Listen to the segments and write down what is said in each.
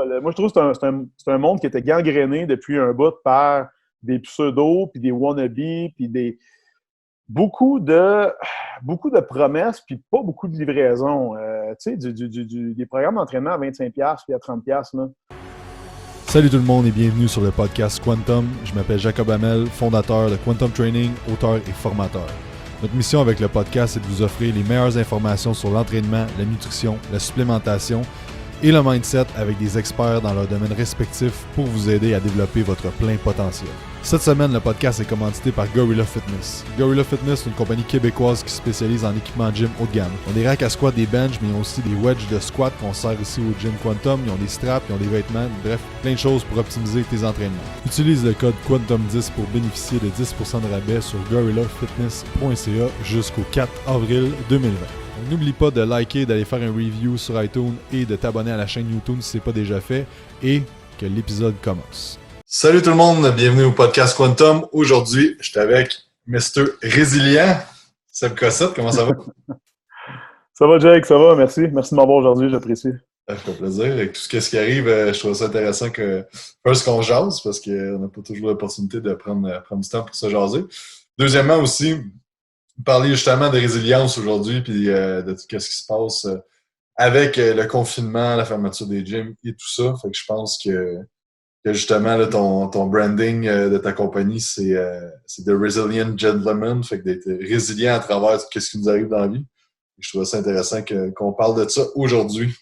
Moi, je trouve que c'est un monde qui était gangréné depuis un bout par des pseudos, puis des wannabes, puis beaucoup de, beaucoup de promesses, puis pas beaucoup de livraisons. Tu sais, des programmes d'entraînement à 25$ puis à 30$, là. Salut tout le monde et bienvenue sur le podcast Quantum. Je m'appelle Jacob Hamel, fondateur de Quantum Training, auteur et formateur. Notre mission avec le podcast est de vous offrir les meilleures informations sur l'entraînement, la nutrition, la supplémentation et le mindset avec des experts dans leurs domaines respectifs pour vous aider à développer votre plein potentiel. Cette semaine, le podcast est commandité par Gorilla Fitness. Gorilla Fitness est une compagnie québécoise qui se spécialise en équipement gym haut de gamme. Ils ont des racks à squat, des benches, mais ils ont aussi des wedges de squat qu'on sert ici au Gym Quantum. Ils ont des straps, ils ont des vêtements, bref, plein de choses pour optimiser tes entraînements. Utilise le code Quantum10 pour bénéficier de 10% de rabais sur gorillafitness.ca jusqu'au 4 avril 2020. Donc, n'oublie pas de liker, d'aller faire un review sur iTunes et de t'abonner à la chaîne YouTube si ce n'est pas déjà fait et que l'épisode commence. Salut tout le monde, bienvenue au podcast Quantum. Aujourd'hui, je suis avec Mr. Résilient, Seb Cossette. Comment ça va? Ça va, Jake, ça va, merci. Merci de m'avoir aujourd'hui, j'apprécie. Ça fait plaisir. Avec tout ce qui arrive, je trouve ça intéressant qu'on jase parce qu'on n'a pas toujours l'opportunité de prendre du temps pour se jaser. Deuxièmement aussi, parler justement de résilience aujourd'hui puis de tout ce qui se passe avec le confinement, la fermeture des gyms et tout ça. Fait que je pense que justement, là, ton branding de ta compagnie, c'est The Resilient Gentleman, fait que d'être résilient à travers ce qui nous arrive dans la vie. Et je trouve ça intéressant qu'on parle de ça aujourd'hui.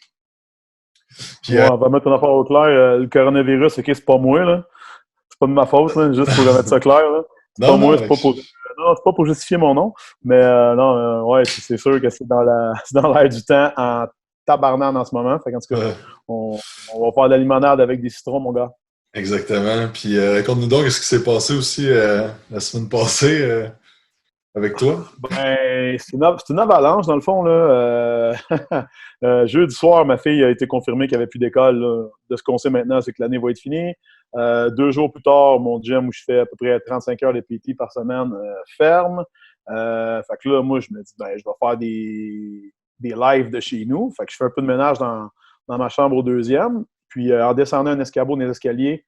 Puis, on va mettre une affaire au clair. Le coronavirus, OK, c'est pas moi, là. C'est pas de ma faute, là, juste pour remettre ça clair, là. C'est pas moi, c'est pas pour justifier mon nom. Mais ouais, c'est sûr que c'est dans l'air du temps en tabarnane en ce moment. Fait qu'en tout cas, on va faire de la limonade avec des citrons, mon gars. Exactement. Puis raconte-nous donc ce qui s'est passé aussi la semaine passée avec toi. Ben, c'est une avalanche, dans le fond, là. Jeudi soir, ma fille a été confirmée qu'elle n'avait plus d'école, là. De ce qu'on sait maintenant, c'est que l'année va être finie. 2 jours plus tard, mon gym où je fais à peu près 35 heures de PT par semaine ferme. Fait que là, moi, je me dis, ben, je vais faire des lives de chez nous. Fait que je fais un peu de ménage dans ma chambre au deuxième. Puis, en descendant un escabeau dans les escaliers,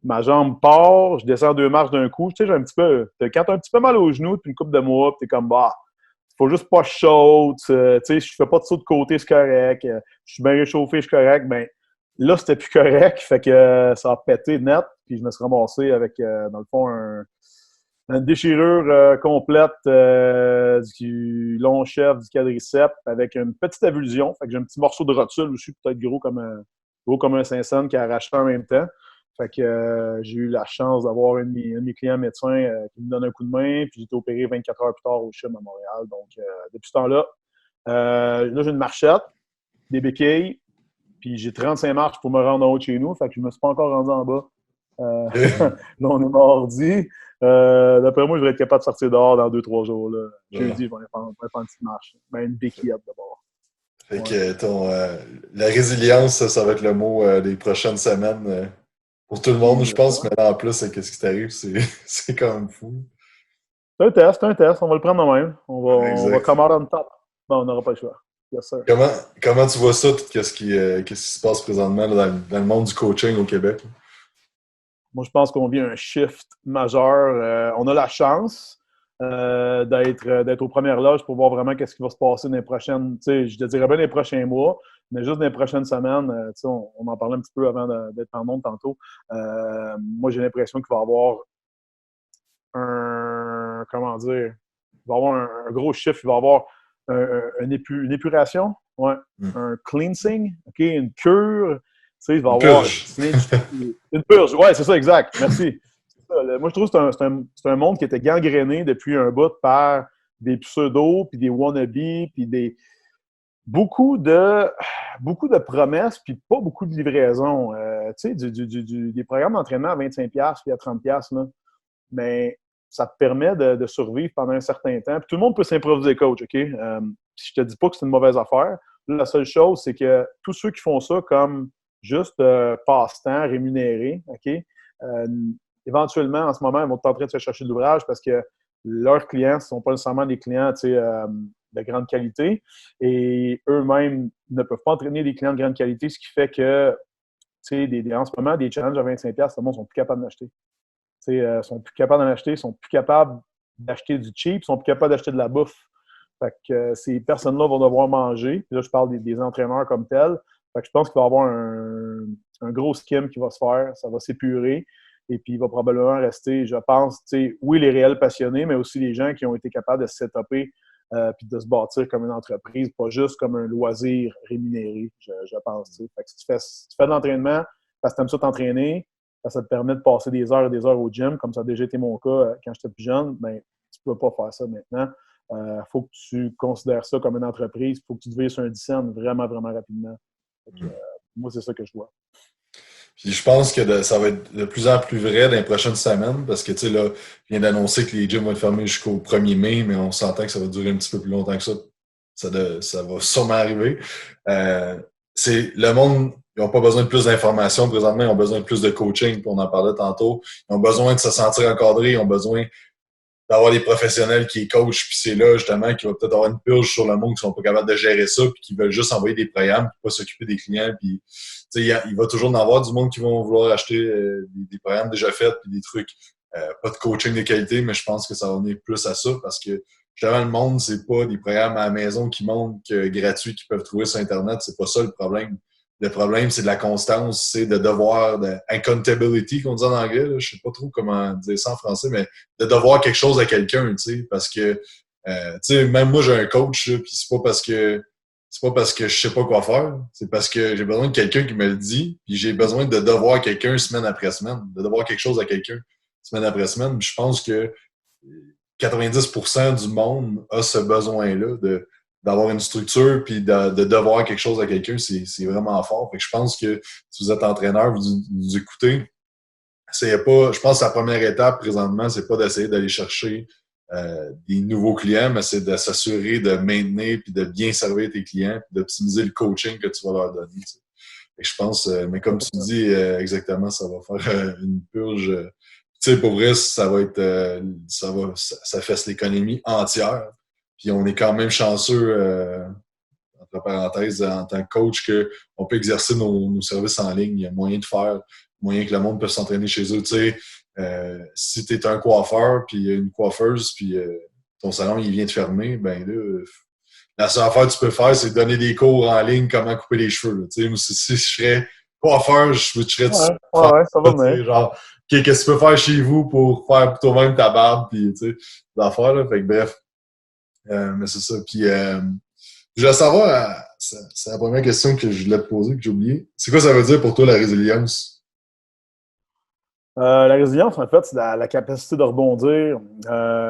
ma jambe part, je descends 2 marches d'un coup. Tu sais, j'ai un petit peu. Quand t'as un petit peu mal au genou depuis une couple de mois, puis t'es comme, bah, faut juste pas chaud. Tu sais, je fais pas de saut de côté, c'est correct. Je suis bien réchauffé, je suis correct. Ben, là, c'était plus correct. Fait que ça a pété net. Puis, je me suis ramassé avec, dans le fond, une déchirure complète du long chef du quadriceps avec une petite avulsion. Fait que j'ai un petit morceau de rotule aussi, peut-être gros comme un 500 qui a arraché en même temps. Fait que j'ai eu la chance d'avoir un de mes clients médecins qui me donne un coup de main, puis j'ai été opéré 24 heures plus tard au CHUM à Montréal. Donc, depuis ce temps-là, là, j'ai une marchette, des béquilles, puis j'ai 35 marches pour me rendre en haut de chez nous. Fait que je me suis pas encore rendu en bas. Là, on est mardi. D'après moi, je vais être capable de sortir dehors dans 2-3 jours. Là. Jeudi, je vais aller faire une petite marche. Ben, une béquillette d'abord. Fait que la résilience, ça va être le mot des prochaines semaines. Pour tout le monde, je pense, mais là, en plus, qu'est-ce qui t'arrive, c'est quand même fou. C'est un test, on va le prendre de même. On va commander on top. Non, on n'aura pas le choix. Yes, sir. Comment tu vois ça, tout qu'est-ce qui se passe présentement là, dans le monde du coaching au Québec? Moi, je pense qu'on vit un shift majeur. On a la chance d'être aux premières loges pour voir vraiment qu'est-ce qui va se passer dans les prochaines, tu sais, je te dirais bien les prochains mois, mais juste dans les prochaines semaines, tu sais, on en parlait un petit peu avant d'être en monde tantôt. Moi, j'ai l'impression qu'il va y avoir il va y avoir un gros shift, il va y avoir une épuration, ouais, un cleansing, OK, une cure, tu sais, il va y avoir une purge, ouais, c'est ça, exact, merci. Moi, je trouve que c'est un monde qui était gangréné depuis un bout par des pseudos, puis des wannabes, puis beaucoup de promesses, puis pas beaucoup de livraisons. Tu sais, des programmes d'entraînement à 25$ puis à 30$, là. Mais ça te permet de survivre pendant un certain temps. Puis tout le monde peut s'improviser coach, OK? Je te dis pas que c'est une mauvaise affaire. Là, la seule chose, c'est que tous ceux qui font ça comme juste passe-temps rémunéré, OK? Éventuellement, en ce moment, ils vont être en train de se chercher de l'ouvrage parce que leurs clients ne sont pas nécessairement des clients de grande qualité et eux-mêmes ne peuvent pas entraîner des clients de grande qualité, ce qui fait que en ce moment, des challenges à 25$, le monde sont plus capables d'acheter. Sont plus capables d'en acheter, sont plus capables d'acheter du cheap, sont plus capables d'acheter de la bouffe. Fait que ces personnes-là vont devoir manger. Puis là, je parle des entraîneurs comme tels. Fait que je pense qu'il va y avoir un gros skim qui va se faire. Ça va s'épurer. Et puis, il va probablement rester, je pense, oui, les réels passionnés, mais aussi les gens qui ont été capables de se setuper puis de se bâtir comme une entreprise, pas juste comme un loisir rémunéré, je pense. Fait que si tu fais de l'entraînement parce que tu aimes ça t'entraîner, ça te permet de passer des heures et des heures au gym, comme ça a déjà été mon cas quand j'étais plus jeune, ben, tu ne peux pas faire ça maintenant. Il faut que tu considères ça comme une entreprise. Il faut que tu te veilles sur un dizaine vraiment, vraiment rapidement. Moi, c'est ça que je vois. Puis je pense que ça va être de plus en plus vrai dans les prochaines semaines parce que, tu sais, là, je viens d'annoncer que les gyms vont être fermés jusqu'au 1er mai, mais on s'entend que ça va durer un petit peu plus longtemps que ça. Ça va sûrement arriver. Le monde, ils n'ont pas besoin de plus d'informations présentement, ils ont besoin de plus de coaching, puis on en parlait tantôt. Ils ont besoin de se sentir encadrés, ils ont besoin d'avoir des professionnels qui les coachent, puis c'est là, justement, qu'il va peut-être avoir une purge sur le monde qui sont pas capables de gérer ça, puis qui veulent juste envoyer des programmes, puis pas s'occuper des clients, puis il va toujours en avoir du monde qui vont vouloir acheter des programmes déjà faits, puis des trucs, pas de coaching de qualité, mais je pense que ça va venir plus à ça, parce que justement, le monde, c'est pas des programmes à la maison qui montrent gratuits qu'ils peuvent trouver sur Internet, c'est pas ça le problème. Le problème, c'est de la constance, c'est de devoir, de accountability, qu'on dit en anglais, là, je sais pas trop comment dire ça en français, mais de devoir quelque chose à quelqu'un, tu sais, parce que, tu sais, même moi, j'ai un coach, là, puis c'est pas parce que je sais pas quoi faire, c'est parce que j'ai besoin de quelqu'un qui me le dit, puis j'ai besoin de devoir quelqu'un semaine après semaine, de devoir quelque chose à quelqu'un semaine après semaine. Je pense que 90% du monde a ce besoin-là d'avoir une structure puis de devoir quelque chose à quelqu'un, c'est vraiment fort. Fait que je pense que si vous êtes entraîneur, vous écoutez, je pense que la première étape présentement, c'est pas d'essayer d'aller chercher des nouveaux clients, mais c'est de s'assurer de maintenir puis de bien servir tes clients puis d'optimiser le coaching que tu vas leur donner. T'sais. Et je pense, mais comme tu dis exactement, ça va faire une purge. Tu sais, pour vrai, ça va être, ça fesse l'économie entière. Puis on est quand même chanceux, entre parenthèses, en tant que coach, qu'on peut exercer nos services en ligne. Il y a moyen de faire, moyen que le monde peut s'entraîner chez eux. Tu sais, si tu es un coiffeur, puis une coiffeuse, puis ton salon il vient de fermer, ben là, la seule affaire que tu peux faire, c'est donner des cours en ligne comment couper les cheveux. Tu sais, moi, si je serais coiffeur, je switcherais dessus. Ouais, ça va venir. Genre, qu'est-ce que tu peux faire chez vous pour faire toi-même ta barbe, puis tu sais, des affaires, là. Fait que bref. Mais c'est ça. Puis, je voulais savoir, c'est la première question que je voulais te poser, que j'ai oublié. C'est quoi ça veut dire pour toi la résilience? La résilience, en fait, c'est la capacité de rebondir. Tu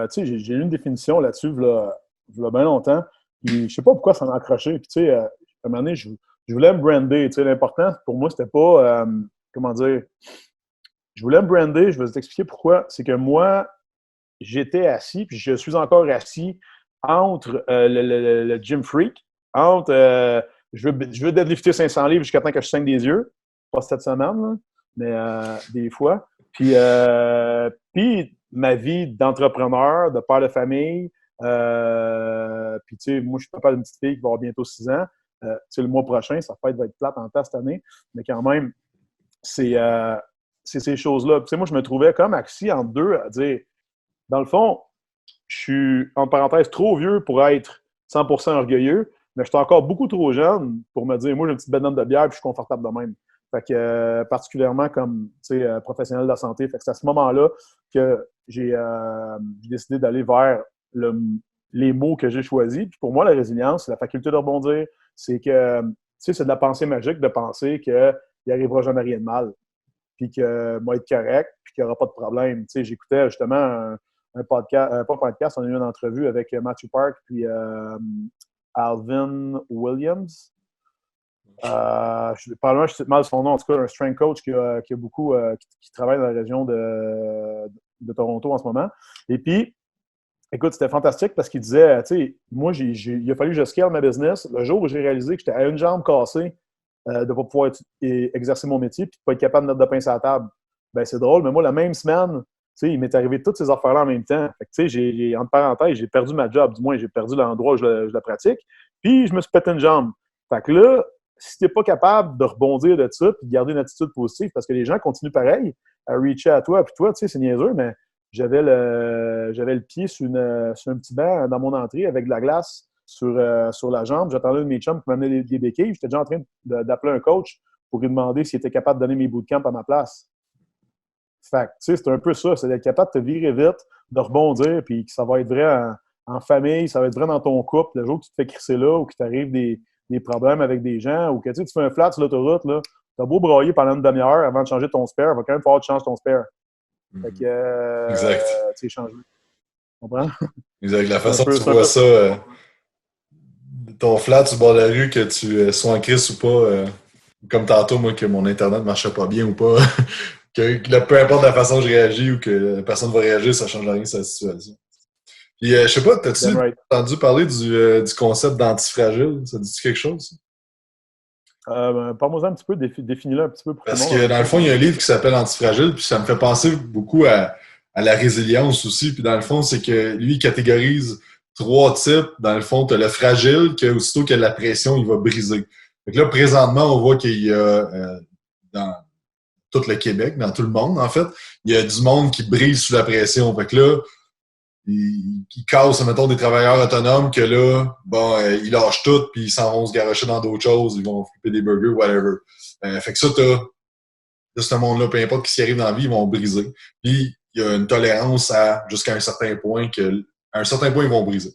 sais, j'ai eu une définition là-dessus, il y a bien longtemps. Puis, je sais pas pourquoi ça m'a accroché. Puis, tu sais, à un moment donné, je voulais me brander. Tu sais, l'important, pour moi, c'était pas, comment dire, je voulais me brander, je vais t'expliquer pourquoi. C'est que moi, j'étais assis, puis je suis encore assis entre le gym freak, entre je veux deadlifter 500 livres jusqu'à temps que je saigne des yeux. Pas cette semaine, là, mais des fois. Puis ma vie d'entrepreneur, de père de famille. Puis tu sais, moi, je suis papa d'une petite fille qui va avoir bientôt 6 ans. Tu sais, le mois prochain, sa fête va être plate en tas cette année. Mais quand même, c'est ces choses-là. Tu sais, moi, je me trouvais comme assis entre deux à dire, dans le fond, je suis, en parenthèse, trop vieux pour être 100% orgueilleux, mais je suis encore beaucoup trop jeune pour me dire, moi, j'ai une petite banane de bière et je suis confortable de même. Fait que, particulièrement comme professionnel de la santé. Fait que c'est à ce moment-là que j'ai décidé d'aller vers les mots que j'ai choisis. Puis pour moi, la résilience, c'est la faculté de rebondir. C'est que, c'est de la pensée magique de penser qu'il n'arrivera jamais rien de mal. Puis que moi, être correct, puis qu'il n'y aura pas de problème. Tu sais, j'écoutais justement un podcast, pas un podcast, on a eu une entrevue avec Matthew Park puis Alvin Williams. Probablement, je cite mal son nom, en tout cas, un strength coach qui a beaucoup, qui travaille dans la région de Toronto en ce moment. Et puis, écoute, c'était fantastique parce qu'il disait, tu sais, moi, il a fallu que je scale ma business. Le jour où j'ai réalisé que j'étais à une jambe cassée de ne pas pouvoir exercer mon métier puis de ne pas être capable de mettre de pain sur la table, ben c'est drôle, mais moi, la même semaine, tu sais, il m'est arrivé toutes ces affaires-là en même temps. Fait que, tu sais, entre parenthèses, j'ai perdu ma job, du moins, j'ai perdu l'endroit où je la pratique, puis je me suis pété une jambe. Fait que là, si tu n'es pas capable de rebondir de ça puis de garder une attitude positive, parce que les gens continuent pareil à reacher à toi, puis toi, tu sais, c'est niaiseux, mais j'avais le pied sur un petit banc dans mon entrée avec de la glace sur la jambe. J'attendais un de mes chums qui m'amenait des béquilles. J'étais déjà en train d'appeler un coach pour lui demander s'il était capable de donner mes bootcamps à ma place. Fait que, tu sais, c'est un peu ça. C'est d'être capable de te virer vite, de rebondir, puis que ça va être vrai en famille, ça va être vrai dans ton couple. Le jour que tu te fais crisser là ou qu'il t'arrive des problèmes avec des gens ou que tu fais un flat sur l'autoroute, là, t'as beau brailler pendant une demi-heure avant de changer ton spare, il va quand même falloir que tu changes ton spare. Fait que, Exact. tu sais, changer. Tu comprends? Exact. La façon peu, que tu vois ça, ton flat sur le bord de la rue, que tu sois en crise ou pas, comme tantôt, moi, que mon Internet ne marchait pas bien ou pas, peu importe la façon que je réagis ou que la personne va réagir, ça ne change rien sur la situation. Puis, je sais pas, t'as-tu entendu parler du concept d'antifragile? Ça dit quelque chose? Parle-moi un petit peu, définis-le un petit peu pour Parce tout le monde. Que dans le fond, il y a un livre qui s'appelle Antifragile, puis ça me fait penser beaucoup à la résilience aussi. Puis dans le fond, c'est que lui, il catégorise 3 types. Dans le fond, tu as le fragile, que aussitôt qu'il y a de la pression, il va briser. Fait que là, présentement, on voit qu'il y a dans tout le Québec, dans tout le monde, en fait, il y a du monde qui brise sous la pression. Fait que là, ils cassent, mettons, des travailleurs autonomes que là, bon, ils lâchent tout, puis ils s'en vont se garocher dans d'autres choses, ils vont flipper des burgers, whatever. Fait que ça, de ce monde-là, peu importe ce qui arrive dans la vie, ils vont briser. Puis, il y a une tolérance jusqu'à un certain point à un certain point, ils vont briser.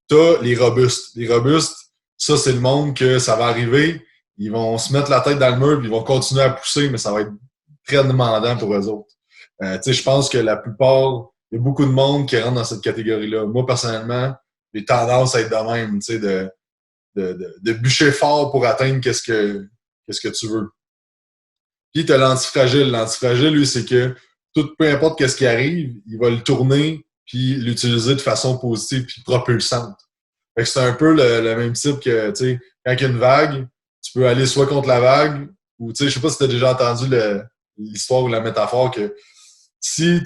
T'as les robustes. Les robustes, ça, c'est le monde que ça va arriver, ils vont se mettre la tête dans le mur, puis ils vont continuer à pousser, mais ça va être très demandant pour eux autres. Tu sais, je pense que la plupart, il y a beaucoup de monde qui rentre dans cette catégorie-là. Moi, personnellement, j'ai tendance à être de même, tu sais, de bûcher fort pour atteindre qu'est-ce que tu veux. Puis, tu as l'antifragile. L'antifragile, lui, c'est que peu importe qu'est-ce qui arrive, il va le tourner puis l'utiliser de façon positive puis propulsante. Fait que c'est un peu le même type que, tu sais, quand il y a une vague, tu peux aller soit contre la vague ou, tu sais, je sais pas si tu as déjà entendu l'histoire ou la métaphore que si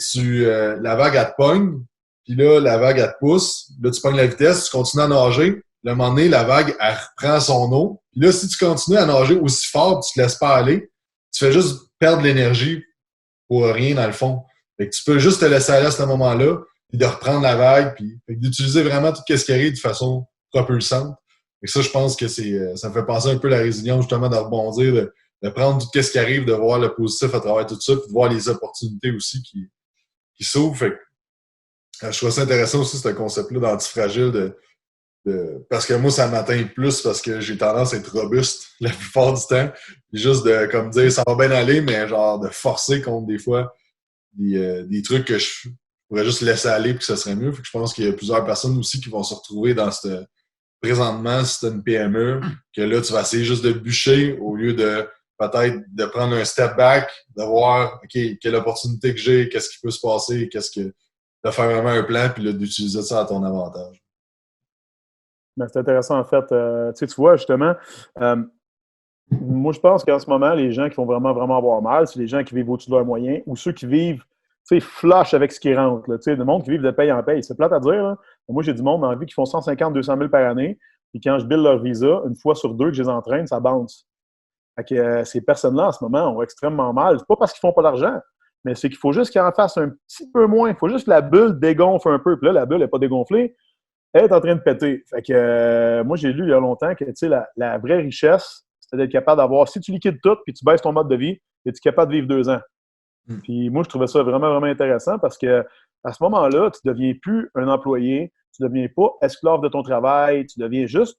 la vague, elle te pogne, puis là, la vague, elle te pousse, là, tu pognes la vitesse, tu continues à nager, à un moment donné, la vague, elle reprend son eau. Puis là, si tu continues à nager aussi fort puis tu te laisses pas aller, tu fais juste perdre l'énergie pour rien dans le fond. Fait que tu peux juste te laisser aller à ce moment-là, puis de reprendre la vague, puis d'utiliser vraiment tout ce qui arrive de façon propulsante. Et ça, je pense que ça me fait penser un peu à la résilience, justement, de rebondir, de prendre tout ce qui arrive, de voir le positif à travers tout ça, puis de voir les opportunités aussi qui s'ouvrent. Fait que, je trouve ça intéressant aussi, ce concept-là d'antifragile, parce que moi, ça m'atteint plus parce que j'ai tendance à être robuste la plupart du temps. Puis juste de comme dire ça va bien aller, mais genre de forcer contre des fois des trucs que je pourrais juste laisser aller puis que ça serait mieux. Fait que je pense qu'il y a plusieurs personnes aussi qui vont se retrouver dans présentement, si c'est une PME, que là, tu vas essayer juste de bûcher au lieu de peut-être de prendre un step back, de voir OK, quelle opportunité que j'ai, qu'est-ce qui peut se passer, de faire vraiment un plan puis là, d'utiliser ça à ton avantage. Ben, c'est intéressant, en fait. Tu vois, justement, moi, je pense qu'en ce moment, les gens qui vont vraiment, vraiment avoir mal, c'est les gens qui vivent au-dessus de leurs moyens ou ceux qui vivent, tu sais, flush avec ce qui rentre. Tu sais, le monde qui vit de paye en paye. C'est plate à dire, là. Moi, j'ai du monde dans la vie qui font 150, 200 000 par année. Puis quand je bille leur visa, une fois sur deux que je les entraîne, ça bounce. Fait que ces personnes-là, en ce moment, ont extrêmement mal. C'est pas parce qu'ils font pas d'argent, mais c'est qu'il faut juste qu'ils en fassent un petit peu moins. Il faut juste que la bulle dégonfle un peu. Puis là, la bulle n'est pas dégonflée. Elle est en train de péter. Fait que moi, j'ai lu il y a longtemps que la vraie richesse, c'est d'être capable d'avoir, si tu liquides tout puis tu baisses ton mode de vie, es-tu capable de vivre 2 ans? Puis moi, je trouvais ça vraiment, vraiment intéressant parce que à ce moment-là, tu ne deviens plus un employé, tu ne deviens pas esclave de ton travail, tu deviens juste,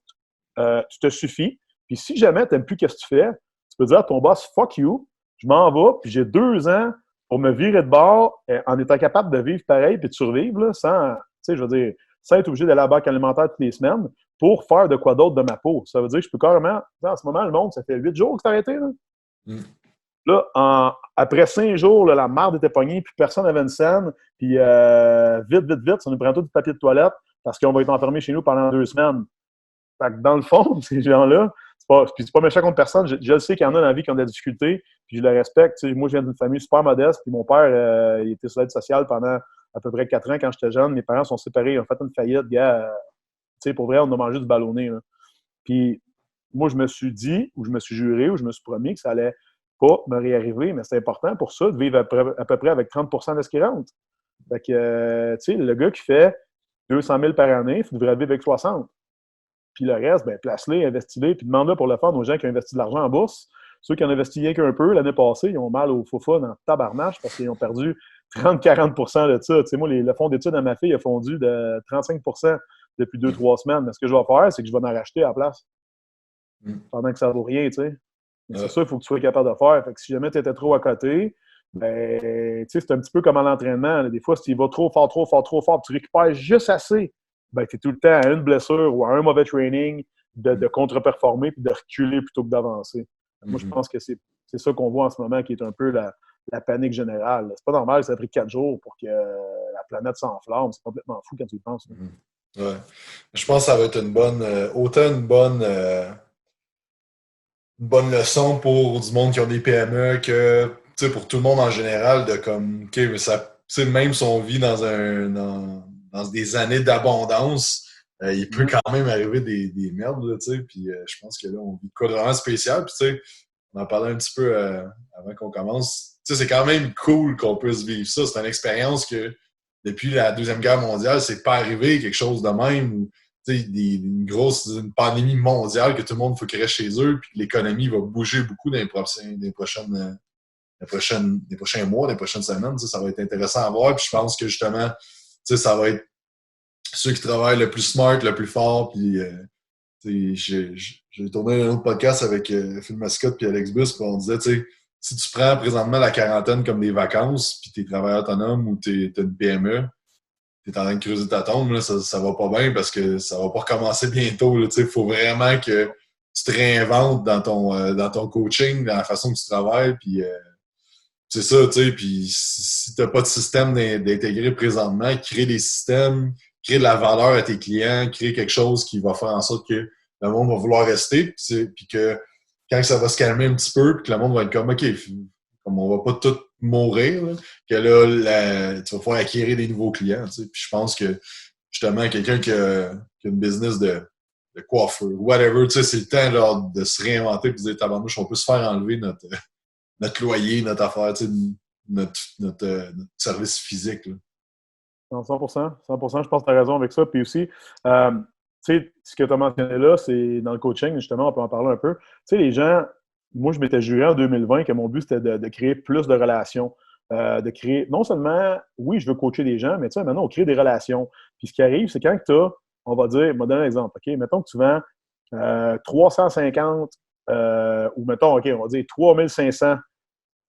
tu te suffis. Puis si jamais tu n'aimes plus ce que tu fais, tu peux dire à ton boss, fuck you, je m'en vais, puis j'ai 2 ans pour me virer de bord en étant capable de vivre pareil puis de survivre là, sans, tu sais, je veux dire, sans être obligé d'aller à la banque alimentaire toutes les semaines pour faire de quoi d'autre de ma peau. Ça veut dire que je peux carrément, en ce moment, le monde, ça fait 8 jours que c'est arrêté. Là, après 5 jours, là, la marde était pognée, puis personne n'avait une scène. Puis vite, ça nous prend tout du papier de toilette parce qu'on va être enfermés chez nous pendant 2 semaines. Fait que dans le fond, ces gens-là, c'est pas méchant contre personne. Je sais qu'il y en a dans la vie qui ont des difficultés, puis je le respecte. T'sais, moi, je viens d'une famille super modeste, puis mon père, il était sur l'aide sociale pendant à peu près 4 ans quand j'étais jeune. Mes parents sont séparés, ils ont fait une faillite, gars. Pour vrai, on a mangé du ballonné. Là. Puis moi, je me suis dit, ou je me suis juré, ou je me suis promis que ça allait pas me réarriver, mais c'est important pour ça de vivre à peu près avec 30 de ce qui rentre. Fait que, tu sais, le gars qui fait 200 000 par année, il devrait vivre avec 60. Puis le reste, ben, place-les, investis-les, puis demande-le pour le fun aux gens qui ont investi de l'argent en bourse. Ceux qui ont investi rien qu'un peu l'année passée, ils ont mal au faux-fun en tabarnache parce qu'ils ont perdu 30-40 de ça. Tu sais, moi, le fonds d'études à ma fille a fondu de 35 depuis 2-3 semaines. Mais ce que je vais faire, c'est que je vais en racheter à la place pendant que ça vaut rien, tu sais. Mais c'est ça, il faut que tu sois capable de faire. Fait que si jamais tu étais trop à côté, ben, tu sais, c'est un petit peu comme à l'entraînement. Là. Des fois, si tu vas trop fort, puis tu récupères juste assez, ben, tu es tout le temps à une blessure ou à un mauvais training de contre-performer puis de reculer plutôt que d'avancer. Moi, je pense que c'est ça qu'on voit en ce moment qui est un peu la panique générale. C'est pas normal, ça a pris 4 jours pour que la planète s'enflamme. C'est complètement fou quand tu y penses. Ouais. Je pense que ça va être autant une bonne leçon pour du monde qui ont des PME que pour tout le monde en général de comme OK, mais ça, même si on vit dans des années d'abondance, il peut quand même arriver des merdes, là, puis je pense que là, on vit de quoi de vraiment spécial. Puis on en parlait un petit peu avant qu'on commence. C'est quand même cool qu'on puisse vivre ça. C'est une expérience que depuis la Deuxième Guerre mondiale, c'est pas arrivé quelque chose de même où une pandémie mondiale que tout le monde faut qu'il reste chez eux puis que l'économie va bouger beaucoup dans les prochains mois, les prochaines semaines. Ça va être intéressant à voir. Puis je pense que justement, ça va être ceux qui travaillent le plus smart, le plus fort. Puis j'ai tourné un autre podcast avec Phil Mascotte puis Alex Bus, puis on disait, si tu prends présentement la quarantaine comme des vacances, puis t'es travailleur autonome ou t'as une PME, t'es en train de creuser ta tombe, là, ça va pas bien parce que ça va pas recommencer bientôt. Il faut vraiment que tu te réinventes dans ton coaching, dans la façon que tu travailles, puis c'est ça, puis si t'as pas de système d'intégrer présentement, crée des systèmes, crée de la valeur à tes clients, crée quelque chose qui va faire en sorte que le monde va vouloir rester, puis que quand ça va se calmer un petit peu, puis que le monde va être comme, OK, comme on va pas tout mourir, là, que là, tu vas pouvoir acquérir des nouveaux clients. Puis je pense que, justement, quelqu'un qui a une business de coiffeur, whatever, c'est le temps là, de se réinventer et de dire, tabarnouche, on peut se faire enlever notre loyer, notre affaire, notre service physique. Là. Non, 100%, 100%, je pense que tu as raison avec ça. Puis aussi, tu sais, ce que tu as mentionné là, c'est dans le coaching, justement, on peut en parler un peu. Tu sais, les gens, moi, je m'étais juré en 2020 que mon but, c'était de créer plus de relations. De créer, non seulement, oui, je veux coacher des gens, mais tu sais, maintenant, on crée des relations. Puis ce qui arrive, c'est quand tu as, on va dire, je vais donner un exemple, OK? Mettons que tu vends 350 ou mettons, OK, on va dire 3500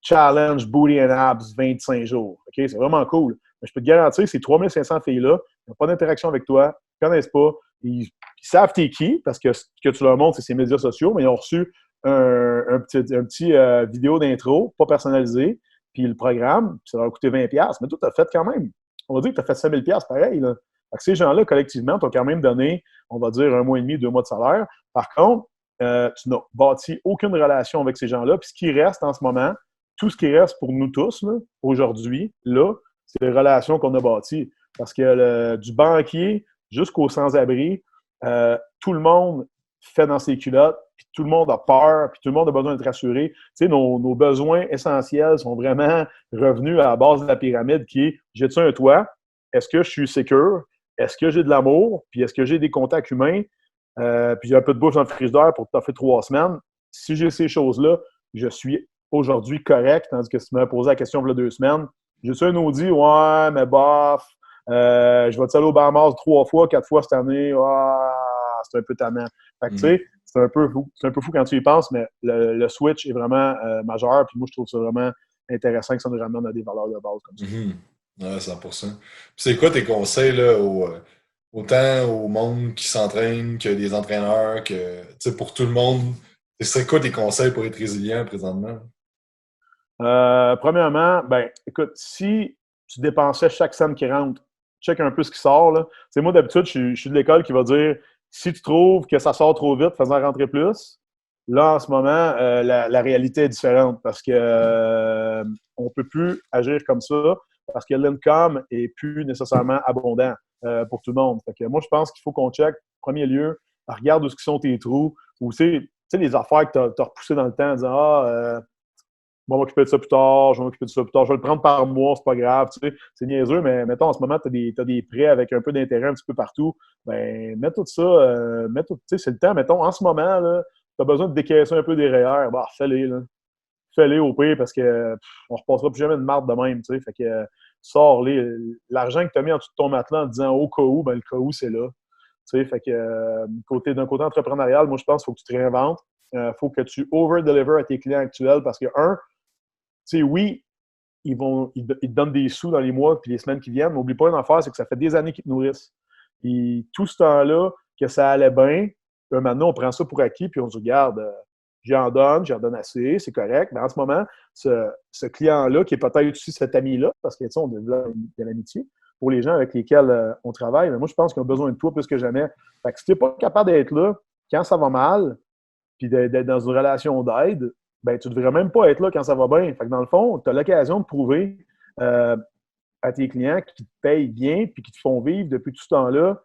challenge booty and abs 25 jours. OK? C'est vraiment cool. Mais je peux te garantir que ces 3500 filles-là n'ont pas d'interaction avec toi, ne te connaissent pas, ils savent t'es qui, parce que ce que tu leur montres, c'est ces médias sociaux, mais ils ont reçu un petit vidéo d'intro, pas personnalisé, puis le programme, puis ça leur a coûté 20$. Mais toi, tu as fait quand même, on va dire que tu as fait 5000$ pareil. Là. Fait que ces gens-là, collectivement, t'ont quand même donné, on va dire, 1 mois et demi, 2 mois de salaire. Par contre, tu n'as bâti aucune relation avec ces gens-là. Puis ce qui reste en ce moment, tout ce qui reste pour nous tous, là, aujourd'hui, là, c'est les relations qu'on a bâties. Parce que du banquier jusqu'au sans-abri, tout le monde fait dans ses culottes, puis tout le monde a peur, puis tout le monde a besoin d'être rassuré. Tu sais, nos besoins essentiels sont vraiment revenus à la base de la pyramide qui est, j'ai-tu un toit? Est-ce que je suis secure? Est-ce que j'ai de l'amour? Puis est-ce que j'ai des contacts humains? Puis j'ai un peu de bouffe dans le frigidaire pour t'offrir 3 semaines. Si j'ai ces choses-là, je suis aujourd'hui correct, tandis que si tu m'avais posé la question il y a 2 semaines, j'ai-tu un Audi? Ouais, mais bof. Je vais-tu aller au Bahamas 3 fois, 4 fois cette année? C'est un peu tannant. Fait que, tu sais, c'est un peu fou. C'est un peu fou quand tu y penses, mais le switch est vraiment majeur. Puis moi, je trouve ça vraiment intéressant que ça nous ramène à des valeurs de base comme ça. Ouais, 100%. Puis c'est quoi tes conseils là, autant au monde qui s'entraîne que des entraîneurs, que pour tout le monde? C'est quoi tes conseils pour être résilient présentement? Premièrement, ben, écoute, si tu dépensais chaque scène qui rentre, check un peu ce qui sort. Là. Moi, d'habitude, je suis de l'école qui va dire si tu trouves que ça sort trop vite, fais-en rentrer plus. Là, en ce moment, la réalité est différente parce que on ne peut plus agir comme ça parce que l'income n'est plus nécessairement abondant pour tout le monde. Fait que moi, je pense qu'il faut qu'on check, en premier lieu, regarde où sont tes trous, Ou tu sais, les affaires que tu as repoussées dans le temps en disant je vais m'occuper de ça plus tard, je vais m'occuper de ça plus tard, je vais le prendre par mois, c'est pas grave, tu sais, c'est niaiseux, mais mettons, en ce moment, t'as des prêts avec un peu d'intérêt un petit peu partout, ben, mets tout ça, tu sais, c'est le temps, mettons, en ce moment, là, t'as besoin de décaisser un peu des REER, bah, fais-les, là. Fais-les au pire, parce que on repassera plus jamais de marde de même, tu sais, fait que sors-les. L'argent que t'as mis en dessous de ton matelas en disant au cas où, ben, le cas où, c'est là. Tu sais, fait que d'un côté entrepreneurial, moi, je pense qu'il faut que tu te réinventes. Il faut que tu over-deliver à tes clients actuels parce que, tu sais, oui, ils te donnent des sous dans les mois puis les semaines qui viennent, mais n'oublie pas une affaire, c'est que ça fait des années qu'ils te nourrissent. Et tout ce temps-là, que ça allait bien, maintenant, on prend ça pour acquis puis on se regarde, j'en donne assez, c'est correct, mais en ce moment, ce client-là, qui est peut-être aussi cet ami-là, parce que, tu sais, on développe de l'amitié pour les gens avec lesquels on travaille, mais moi, je pense qu'ils ont besoin de toi plus que jamais. Fait que si tu n'es pas capable d'être là quand ça va mal, puis d'être dans une relation d'aide, ben, tu ne devrais même pas être là quand ça va bien. Fait que dans le fond, tu as l'occasion de prouver à tes clients qui te payent bien puis qui te font vivre depuis tout ce temps-là,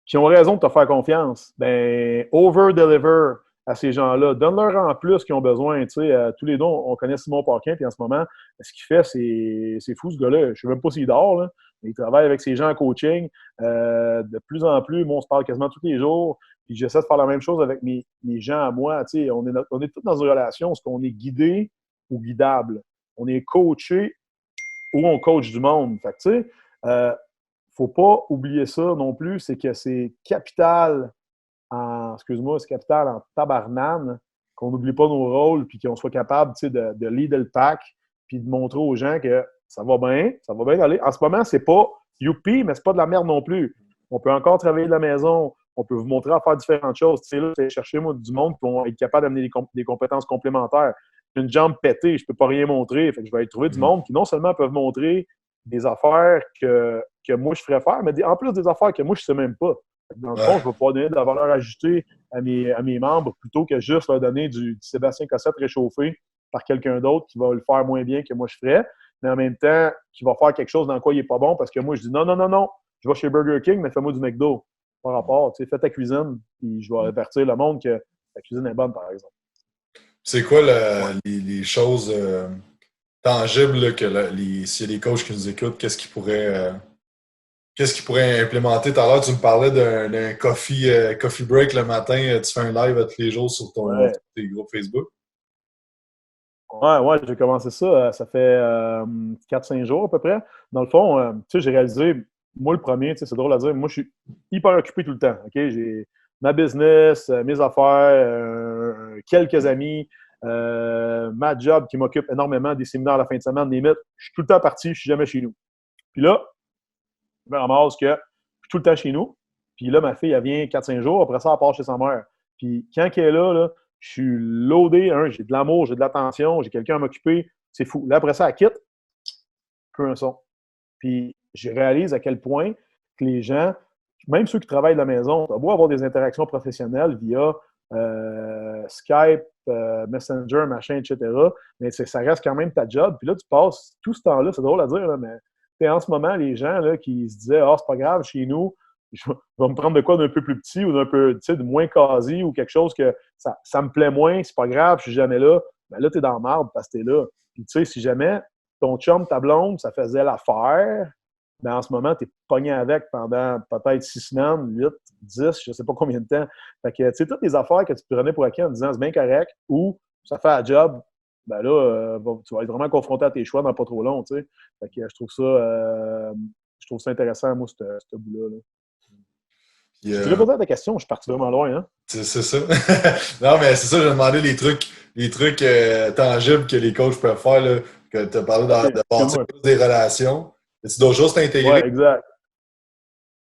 qui ont raison de te faire confiance. Ben, over-deliver à ces gens-là. Donne-leur en plus qu'ils ont besoin. Tu sais, tous les deux, on connaît Simon Parquin, puis en ce moment, ce qu'il fait, c'est fou, ce gars-là. Je ne sais même pas s'il dort, là. Il travaille avec ses gens en coaching. De plus en plus, moi, on se parle quasiment tous les jours. Puis j'essaie de faire la même chose avec mes gens à moi. Tu sais, on est tous dans une relation où on est guidé ou guidable. On est coaché ou on coach du monde. Fait que, tu sais, faut pas oublier ça non plus, c'est que c'est capital c'est capital en tabarnane, qu'on n'oublie pas nos rôles, puis qu'on soit capable, tu sais, de leader le pack, puis de montrer aux gens que ça va bien aller. En ce moment, c'est pas youpi, mais c'est pas de la merde non plus. On peut encore travailler de la maison, on peut vous montrer à faire différentes choses. Tu sais, là, c'est chercher moi du monde pour être capable d'amener des compétences complémentaires. J'ai une jambe pétée, je peux pas rien montrer, fait que je vais aller trouver du monde qui non seulement peuvent montrer des affaires que moi je ferais faire, mais en plus des affaires que moi je sais même pas. Dans le fond, je vais pouvoir donner de la valeur ajoutée à mes membres plutôt que juste leur donner du Sébastien Cossette réchauffé par quelqu'un d'autre qui va le faire moins bien que moi je ferais, mais en même temps, qui va faire quelque chose dans quoi il n'est pas bon parce que moi, je dis non, je vais chez Burger King, mais fais-moi du McDo. Par rapport, tu sais, fais ta cuisine, puis je vais avertir le monde que ta cuisine est bonne, par exemple. C'est quoi les choses tangibles là, s'il y a des coachs qui nous écoutent, qu'est-ce qu'ils pourraient implémenter? Tout à l'heure, tu me parlais d'un coffee break le matin. Tu fais un live à tous les jours sur tes groupes Facebook. Ouais, j'ai commencé ça. Ça fait 4-5 jours à peu près. Dans le fond, tu sais, j'ai réalisé, moi le premier, tu sais, c'est drôle à dire, moi je suis hyper occupé tout le temps. OK? J'ai ma business, mes affaires, quelques amis, ma job qui m'occupe énormément, des séminaires à la fin de semaine, des mythes. Je suis tout le temps parti, je suis jamais chez nous. Puis là, je me ramasse que je suis tout le temps chez nous. Puis là, ma fille, elle vient 4-5 jours. Après ça, elle part chez sa mère. Puis quand elle est là, je suis loadé. J'ai de l'amour, j'ai de l'attention, j'ai quelqu'un à m'occuper. C'est fou. Là, après ça, elle quitte. Plus un son. Puis je réalise à quel point que les gens, même ceux qui travaillent de la maison, tu as beau avoir des interactions professionnelles via Skype, Messenger, machin, etc. Mais ça reste quand même ta job. Puis là, tu passes tout ce temps-là, c'est drôle à dire, là, mais en ce moment, les gens là, qui se disaient c'est pas grave, chez nous, je vais me prendre de quoi d'un peu plus petit ou d'un peu, tu sais, de moins quasi ou quelque chose que ça me plaît moins, c'est pas grave, je suis jamais là. Ben là, t'es dans la marde parce que t'es là. Puis tu sais, si jamais ton chum, ta blonde, ça faisait l'affaire, ben en ce moment, t'es pogné avec pendant peut-être 6 semaines, 8, 10, je sais pas combien de temps. Fait que, tu sais, toutes les affaires que tu prenais pour acquis en disant c'est bien correct ou ça fait un job, ben là, tu vas être vraiment confronté à tes choix dans pas trop long, tu sais. Fait que je trouve ça intéressant, moi, ce bout-là. Là. Puis, Tu répondais à ta question, je suis parti vraiment loin, hein? c'est ça. Non, mais c'est ça, j'ai demandé les trucs tangibles que les coachs peuvent faire, là, que tu as parlé de bâtir des relations. As-tu d'autres choses à t'intégrer? Ouais, exact.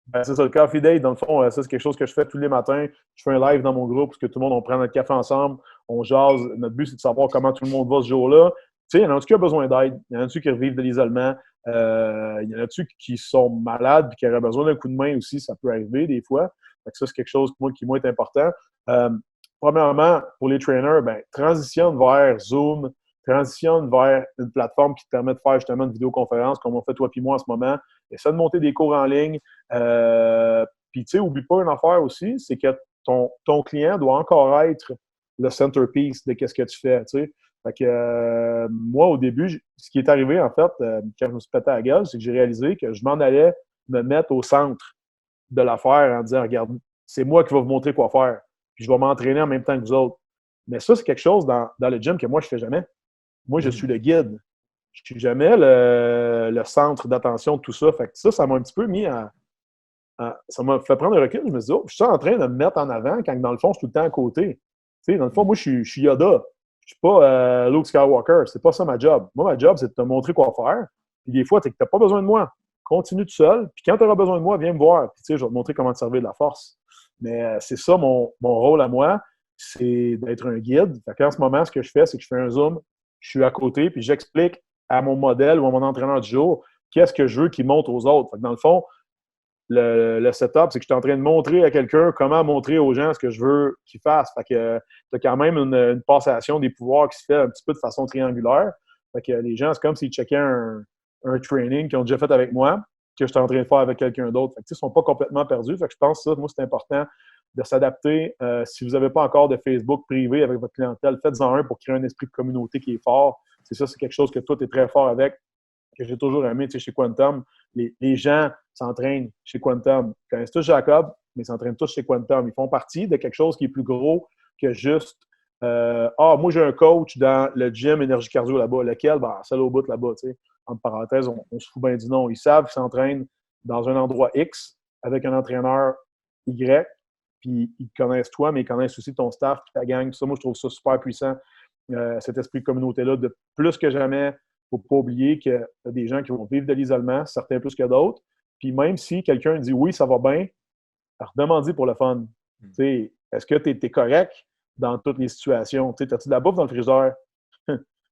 Ben, c'est ça, le coffee date, dans le fond, ça, c'est quelque chose que je fais tous les matins. Je fais un live dans mon groupe parce que tout le monde, on prend notre café ensemble, on jase. Notre but, c'est de savoir comment tout le monde va ce jour-là. Tu sais, il y en a-tu qui a besoin d'aide? Il y en a-tu qui revivent de l'isolement? Il y en a-tu qui sont malades et qui auraient besoin d'un coup de main aussi? Ça peut arriver des fois. Fait que ça, c'est quelque chose qui moi, est important. Premièrement, pour les trainers, ben, transitionne vers Zoom, transitionne vers une plateforme qui te permet de faire justement une vidéoconférence comme on fait toi et moi en ce moment. Essaie de monter des cours en ligne. Puis, tu sais, oublie pas une affaire aussi, c'est que ton client doit encore être le centerpiece de qu'est-ce que tu fais, tu sais. Fait que moi, au début, ce qui est arrivé, en fait, quand je me suis pété à la gueule, c'est que j'ai réalisé que je m'en allais me mettre au centre de l'affaire en disant, regarde, c'est moi qui vais vous montrer quoi faire. Puis je vais m'entraîner en même temps que vous autres. Mais ça, c'est quelque chose dans le gym que moi, je fais jamais. Moi, je suis le guide. Je suis jamais le centre d'attention de tout ça. Fait que ça m'a un petit peu mis ça m'a fait prendre un recul. Je me suis dit, oh, je suis en train de me mettre en avant quand, dans le fond, je suis tout le temps à côté. Tu sais, dans le fond, moi, je suis Yoda. Je suis pas Luke Skywalker. C'est pas ça ma job. Moi, ma job, c'est de te montrer quoi faire. Puis des fois, tu n'as pas besoin de moi. Continue tout seul. Puis quand tu auras besoin de moi, viens me voir. Puis tu sais, je vais te montrer comment te servir de la force. Mais c'est ça mon rôle à moi, c'est d'être un guide. Fait qu'en ce moment, ce que je fais, c'est que je fais un zoom, je suis à côté, puis j'explique à mon modèle ou à mon entraîneur du jour qu'est-ce que je veux qu'il montre aux autres. Fait que dans le fond, le setup, c'est que je suis en train de montrer à quelqu'un comment montrer aux gens ce que je veux qu'ils fassent. Fait que tu as quand même une passation des pouvoirs qui se fait un petit peu de façon triangulaire. Fait que les gens, c'est comme s'ils checkaient un training qu'ils ont déjà fait avec moi, que je suis en train de faire avec quelqu'un d'autre. Fait que, ils ne sont pas complètement perdus. Fait que je pense que ça, moi, c'est important de s'adapter. Si vous n'avez pas encore de Facebook privé avec votre clientèle, faites-en un pour créer un esprit de communauté qui est fort. C'est ça, c'est quelque chose que toi, tu es très fort avec, que j'ai toujours aimé chez Quantum. Les gens s'entraînent chez Quantum. Ils connaissent tous Jacob, mais ils s'entraînent tous chez Quantum. Ils font partie de quelque chose qui est plus gros que juste moi, j'ai un coach dans le gym énergie cardio là-bas. Lequel? Celle au bout là-bas. Tu sais. Entre parenthèses, on se fout bien du nom. Ils savent qu'ils s'entraînent dans un endroit X avec un entraîneur Y, puis ils te connaissent toi, mais ils connaissent aussi ton staff puis ta gang. Ça, moi, je trouve ça super puissant, cet esprit de communauté-là. De plus que jamais, il ne faut pas oublier qu'il y a des gens qui vont vivre de l'isolement, certains plus que d'autres. Puis même si quelqu'un dit oui, ça va bien, redemande-y pour le fun. Est-ce que tu es correct dans toutes les situations? As-tu de la bouffe dans le frigidaire?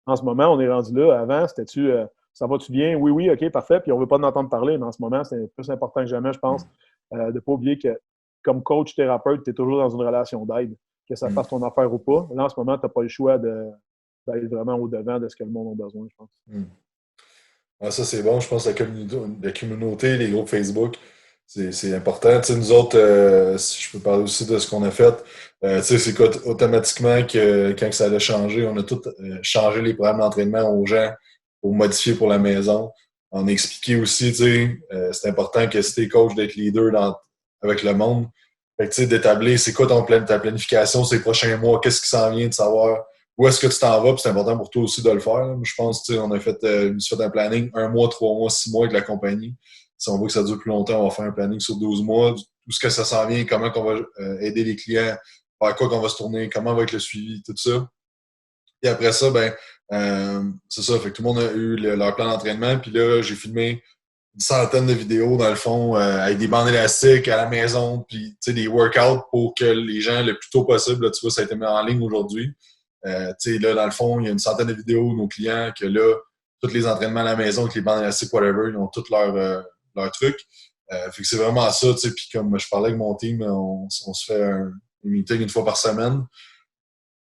En ce moment, on est rendu là. Avant, c'était-tu ça va-tu bien? Oui, oui, OK, parfait. Puis on ne veut pas en entendre parler, mais en ce moment, c'est plus important que jamais, je pense, de ne pas oublier que comme coach thérapeute, tu es toujours dans une relation d'aide, que ça fasse ton affaire ou pas. Là, en ce moment, tu n'as pas le choix d'aller vraiment au-devant de ce que le monde a besoin, je pense. Ah, ça, c'est bon. Je pense que la communauté, les groupes Facebook, c'est important. Tu sais, nous autres, si je peux parler aussi de ce qu'on a fait, tu sais, c'est qu'automatiquement, quand ça a changé, on a tout changé les programmes d'entraînement aux gens pour modifier pour la maison. On a expliqué aussi, tu sais, c'est important que si t'es coach, d'être leader avec le monde. Fait que, tu sais, d'établir c'est quoi ta planification ces prochains mois, qu'est-ce qui s'en vient, de savoir où est-ce que tu t'en vas, puis c'est important pour toi aussi de le faire. Là. Je pense, tu sais, on a fait, un planning 1 mois, 3 mois, 6 mois avec la compagnie. Si on veut que ça dure plus longtemps, on va faire un planning sur 12 mois, tout ce que ça s'en vient, comment on va aider les clients, vers quoi qu'on va se tourner, comment va être le suivi, tout ça. Et après ça, c'est ça, fait que tout le monde a eu leur plan d'entraînement, puis là, j'ai filmé une centaine de vidéos, dans le fond, avec des bandes élastiques à la maison, puis tu sais, des workouts pour que les gens, le plus tôt possible, là, tu vois, ça a été mis en ligne aujourd'hui. Tu sais, là, dans le fond, il y a une centaine de vidéos de nos clients que là, tous les entraînements à la maison avec les bandes élastiques, whatever, ils ont tous leur truc. Fait que c'est vraiment ça, tu sais, puis comme je parlais avec mon team, on se fait un meeting une fois par semaine.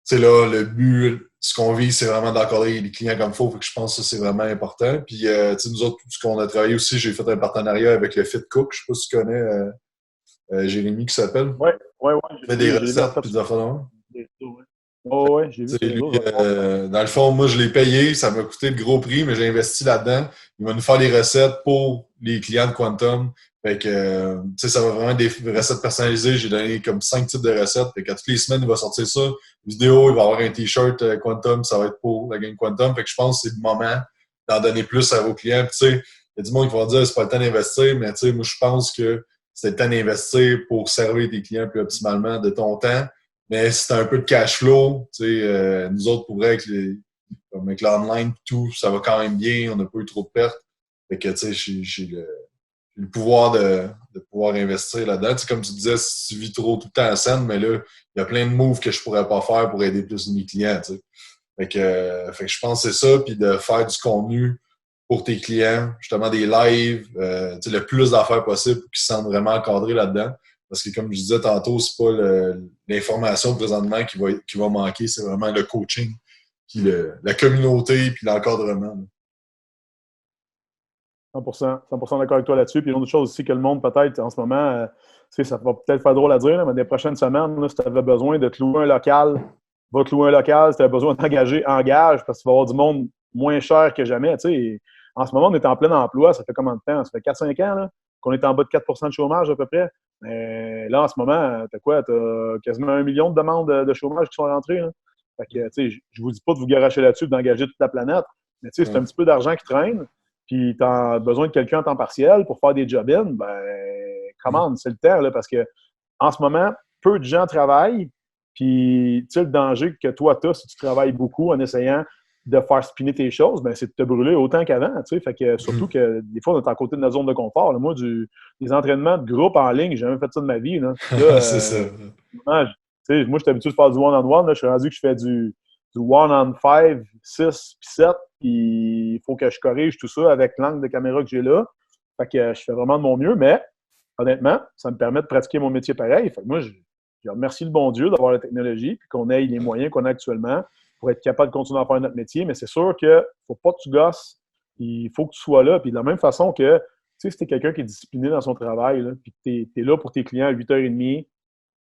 Tu sais, là, le but, ce qu'on vit, c'est vraiment d'encadrer les clients comme il faut. Fait que je pense que ça, c'est vraiment important. Puis, tu sais, nous autres, tout ce qu'on a travaillé aussi, j'ai fait un partenariat avec le Fit Cook. Je sais pas si tu connais Jérémy qui s'appelle. Oui. Il fait des recettes puis des affaires. Oui, j'ai vu lui, dans le fond, moi, je l'ai payé. Ça m'a coûté le gros prix, mais j'ai investi là-dedans. Il va nous faire des recettes pour les clients de Quantum. Fait que, tu sais, ça va vraiment des recettes personnalisées. J'ai donné comme 5 types de recettes. Fait qu'à toutes les semaines, il va sortir ça. Vidéo, il va avoir un T-shirt Quantum. Ça va être pour la gang Quantum. Fait que je pense que c'est le moment d'en donner plus à vos clients. Puis, tu sais, il y a du monde qui va dire c'est pas le temps d'investir, mais tu sais, moi, je pense que c'est le temps d'investir pour servir tes clients plus optimalement de ton temps. Mais si t'as un peu de cash flow, tu sais, nous autres, pour vrai, avec l'online et tout, ça va quand même bien, on n'a pas eu trop de pertes. Fait que, tu sais, j'ai le pouvoir de pouvoir investir là-dedans. Tu sais, comme tu disais, si tu vis trop tout le temps en scène, mais là, il y a plein de moves que je pourrais pas faire pour aider plus mes clients, tu sais. Fait que je pense que c'est ça, puis de faire du contenu pour tes clients, justement des lives, tu sais, le plus d'affaires possible pour qu'ils se sentent vraiment encadrés là-dedans. Parce que comme je disais tantôt, c'est pas l'information présentement qui va manquer, c'est vraiment le coaching, puis la communauté, puis l'encadrement. 100% d'accord avec toi là-dessus. Puis une autre chose aussi que le monde, peut-être, en ce moment, ça va peut-être faire drôle à dire, là, mais des prochaines semaines, là, si tu avais besoin de te louer un local, va te louer un local. Si tu avais besoin d'engager, engage, parce que tu vas avoir du monde moins cher que jamais. En ce moment, on est en plein emploi. Ça fait combien de temps? Ça fait 4-5 ans là, qu'on est en bas de 4 de chômage à peu près. Mais là, en ce moment, tu as quoi? Tu as quasiment 1 million de demandes de chômage qui sont rentrées. Là. Fait que, je vous dis pas de vous garocher là-dessus, d'engager toute la planète. Mais c'est un petit peu d'argent qui traîne. Puis tu as besoin de quelqu'un en temps partiel pour faire des job-in, commande, c'est le temps, là, parce que en ce moment, peu de gens travaillent, puis le danger que toi, tu as si tu travailles beaucoup en essayant de faire spinner tes choses, c'est de te brûler autant qu'avant, fait que surtout que des fois, on est à côté de notre zone de confort. Là. Moi, des entraînements de groupe en ligne, j'ai jamais fait ça de ma vie. Là. C'est ça. Moi, je suis habitué de faire du one-on-one. Là. Je suis rendu que je fais du one-on-5, 6, puis 7, puis il faut que je corrige tout ça avec l'angle de caméra que j'ai là. Fait que je fais vraiment de mon mieux, mais honnêtement, ça me permet de pratiquer mon métier pareil. Fait que moi, je remercie le bon Dieu d'avoir la technologie puis qu'on ait les moyens qu'on a actuellement pour être capable de continuer à faire notre métier. Mais c'est sûr qu'il ne faut pas que tu gosses. Il faut que tu sois là. Puis de la même façon que, si tu es quelqu'un qui est discipliné dans son travail, là, puis que tu es là pour tes clients à 8h30,